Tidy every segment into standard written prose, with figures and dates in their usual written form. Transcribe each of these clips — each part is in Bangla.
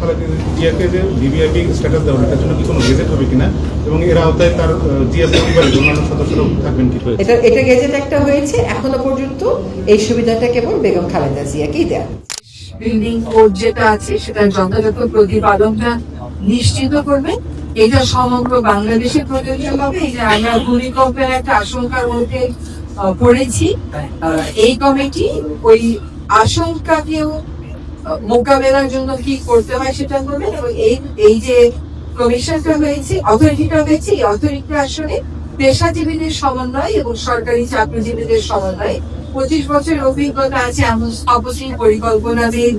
খালেদা জিয়াকে যে ভিভিআইপি স্ট্যাটাস দেওয়া এটার জন্য কি কোনো গেজেট হবে কিনা এবং এর আওতায় তার জিয়া পরিবারের অন্যান্য সদস্যরাও থাকবেন কি? এটা গেজেট একটা হয়েছে, এখনো পর্যন্ত এই সুবিধাটা কেবল বেগম খালেদা জিয়াকেই দেয়া। বিল্ডিং কোড যেটা আছে সেটার যথাযথ প্রতিপালনটা নিশ্চিত করবে। এটা সমগ্র বাংলাদেশে প্রযোজ্য হবে। এই যে আমরা ভূমিকম্পের একটা আশঙ্কার মধ্যে পড়েছি, এই কমিটি ওই আশঙ্কাকেও মোকাবেলার জন্য কি করতে হয় সেটা করবে। এবং এই যে কমিশনটা হয়েছে, অথরিটিটা হয়েছে, এই অথরিটি আসলে পেশাজীবীদের সমন্বয় এবং সরকারি চাকরিজীবীদের সমন্বয়। 25 বছরের অভিজ্ঞতা আছে এমন স্থপতি, পরিকল্পনাবিদ,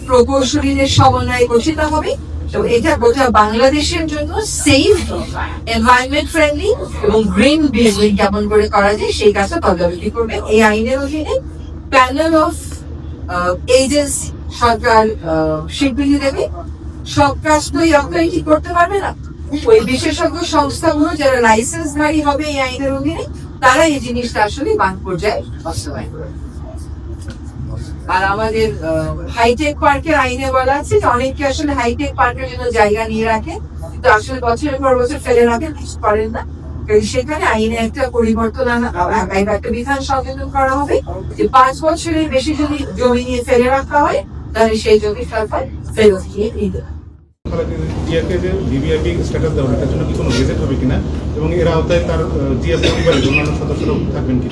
প্রকৌশলীদের সমন্বয়ে গঠিত হবে। তো এটা গোটা বাংলাদেশের জন্য সেফ, এনভায়রনমেন্ট ফ্রেন্ডলি এবং গ্রিন বিল্ডিং কেমন করে করা যায় সেই কাজটা তদারকি করবে। এই আইনের অধীনে প্যানেল অফ এজেন্সি সরকার স্বীকৃতি দেবে। সব কাজ তো এই অথরিটি করতে পারবে না। ওই বিশেষজ্ঞ সংস্থাগুলো যারা লাইসেন্সধারী হবে এই আইনের অধীনে, তারা এই জিনিসটা আসলে মাঠ পর্যায়ে বাস্তবায়ন করবে। আর আমাদের হাইটেক পার্কের আইনে বলা আছে যে অনেকে আসলে হাইটেক পার্কের জন্য জায়গা নিয়ে রাখে, কিন্তু আসলে বছরের পর বছর ফেলে রাখেন, কিছু করেন না। সেখানে আইনে একটা পরিবর্তন একটা বিধান সংশোধন করা হবে যে 5 বছরের বেশি যদি জমি নিয়ে ফেলে রাখা হয় তাহলে সেই জমি সরকার ফেরত দিয়ে দিতে হবে। জিয়াকে যে ভিভিআইপি স্ট্যাটাস দেওয়া এটার জন্য কি কোনো গেজেট হবে কিনা এবং এর আওতায় তার জিয়া পরিবারের অন্যান্য সদস্যরাও থাকবেন কি?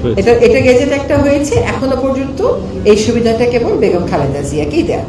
এটা গেজেট একটা হয়েছে, এখনো পর্যন্ত এই সুবিধাটা কেবল বেগম খালেদা জিয়াকেই দেয়া।